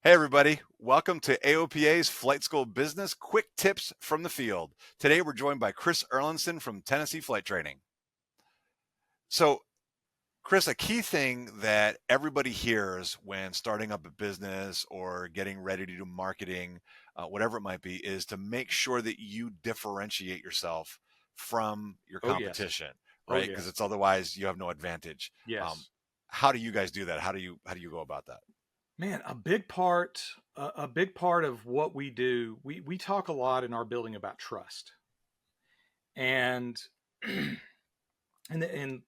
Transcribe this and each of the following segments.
Hey, everybody. Welcome to AOPA's Flight School Business Quick Tips from the Field. Today, we're joined by Chris Erlinson from Tennessee Flight Training. So, Chris, a key thing that everybody hears when starting up a business or getting ready to do marketing, whatever it might be, is to make sure that you differentiate yourself from your Oh, yes. competition, Oh, right? Because yes. it's otherwise you have no advantage. Um, Yes. how do you guys do that? How do you go about that? Man, a big part of what we do, we talk a lot in our building about trust. And and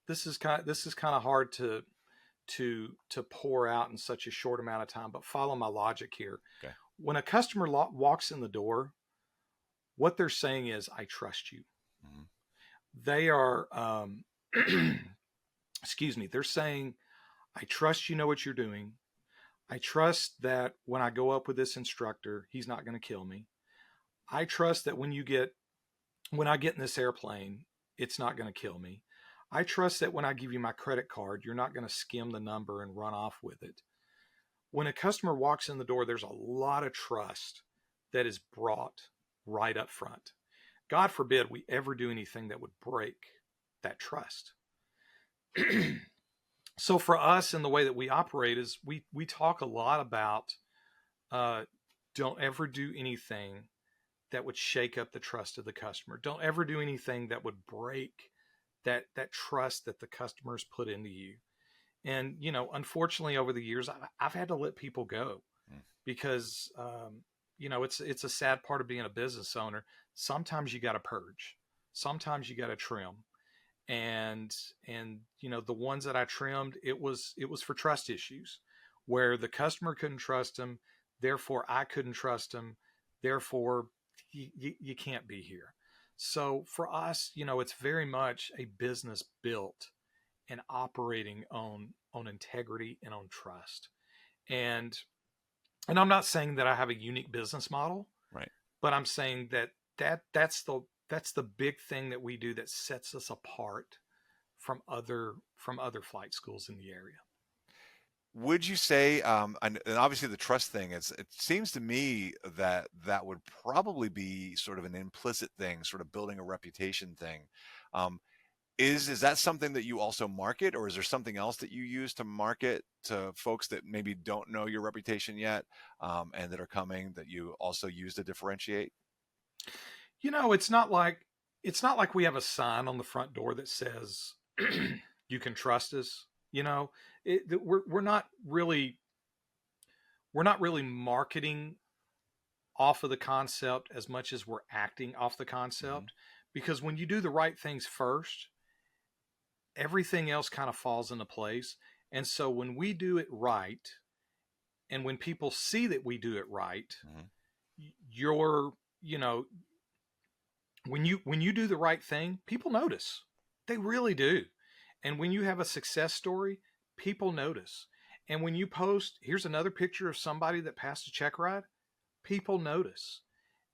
this is kind of hard to pour out in such a short amount of time, but follow my logic here. Okay. When a customer walks in the door, what they're saying is, I trust you. Mhm. They are excuse me, they're saying, I trust you know what you're doing. I trust that when I go up with this instructor, he's not going to kill me. I trust that when I get in this airplane, it's not going to kill me. I trust that when I give you my credit card, you're not going to skim the number and run off with it. When a customer walks in the door, there's a lot of trust that is brought right up front. God forbid we ever do anything that would break that trust. So for us, and the way that we operate is we talk a lot about uh, don't ever do anything that would shake up the trust of the customer. Don't ever do anything that would break that trust that the customers put into you. And unfortunately, over the years, I've had to let people go Mm. because it's a sad part of being a business owner. Sometimes you got to purge. Sometimes you got to trim. And the ones that I trimmed, it was for trust issues, where the customer couldn't trust him, therefore I couldn't trust him, therefore you can't be here. So for us, it's very much a business built and operating on integrity and on trust. And and I'm not saying that I have a unique business model, Right. but I'm saying that's the big thing that we do that sets us apart from other flight schools in the area. Would you say, and obviously the trust thing, it seems to me that that would probably be sort of an implicit thing, sort of building a reputation thing. Um, is that something that you also market, or is there something else that you use to market to folks that maybe don't know your reputation yet, and that are coming that you also use to differentiate? It's not like we have a sign on the front door that says you can trust us. We're not really marketing off of the concept as much as we're acting off the Hmm. concept, because when you do the right things first, everything else kind of falls into place. And so when we do it right, and when people see that we do it right, Hmm. you're you know when you do the right thing, people notice. They really do. And when you have a success story, people notice. And when you post, here's another picture of somebody that passed a check ride, people notice.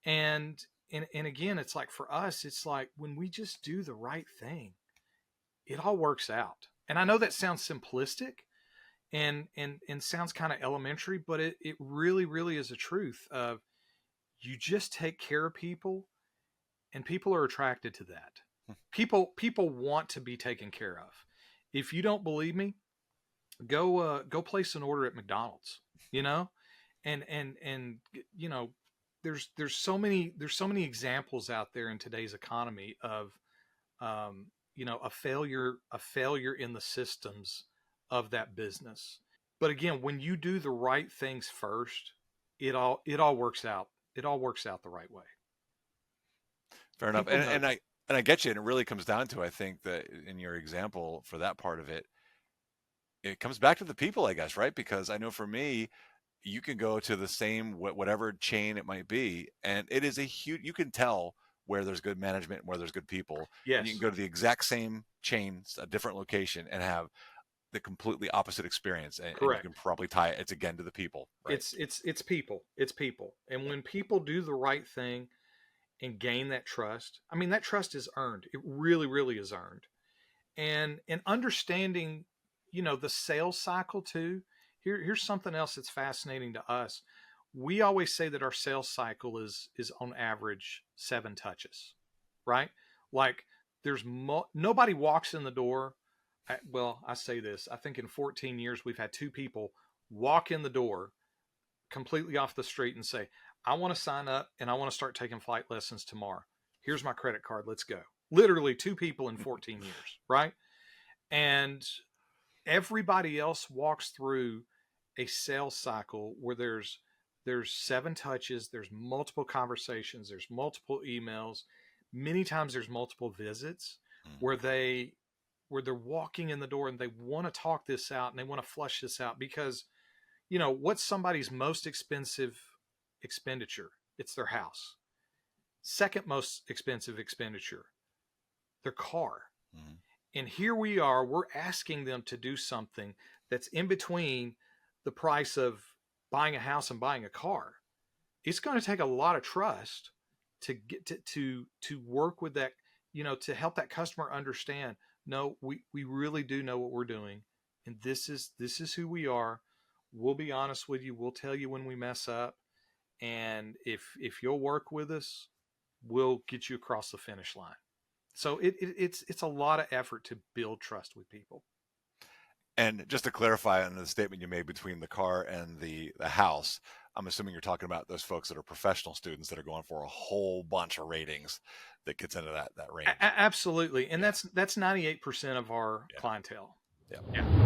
And again, it's like, for us, it's like when we just do the right thing, it all works out. And I know that sounds simplistic and sounds kind of elementary, but it really, really is a truth of, you just take care of people, and people are attracted to that. People want to be taken care of. If you don't believe me, go place an order at McDonald's. You know, and you know, there's so many examples out there in today's economy of a failure in the systems of that business. But again, when you do the right things first, it all works out. It all works out the right way. Fair enough. People And I get you. And it really comes down to, I think that in your example for that part of it, it comes back to the people, I guess, right? Because I know for me, you can go to the same whatever chain it might be, and it is a huge. You can tell where there's good management, where there's good people, and you can Yes, go to the exact same chain, a different location, and have the completely opposite experience. And you can correct. probably tie it's again to the people, right? It's people. It's people. And when people do the right thing and gain that trust, I mean, that trust is earned. It really, really is earned. And understanding, the sales cycle too. Here's something else that's fascinating to us. We always say that our sales cycle is on average 7 touches, right? Like nobody walks in the door. I say this. I think in 14 years we've had 2 people walk in the door completely off the street and say, "I want to sign up and I want to start taking flight lessons tomorrow. Here's my credit card. Let's go." Literally 2 people in 14 years, right? And everybody else walks through a sales cycle where there's 7 touches, there's multiple conversations, there's multiple emails, many times there's multiple visits where they're walking in the door and they want to talk this out and they want to flush this out because what's somebody's most expensive expenditure? It's their house. Second most expensive expenditure, their car. Mm-hmm. And here we are, we're asking them to do something that's in between the price of buying a house and buying a car. It's going to take a lot of trust to get to work with that, to help that customer understand, no, we really do know what we're doing. And this is who we are. We'll be honest with you. We'll tell you when we mess up. And if you'll work with us, we'll get you across the finish line. So it's a lot of effort to build trust with people. And just to clarify on the statement you made between the car and the house, I'm assuming you're talking about those folks that are professional students that are going for a whole bunch of ratings that gets into that range. Absolutely. And that's 98% of our clientele. Yeah. Yeah.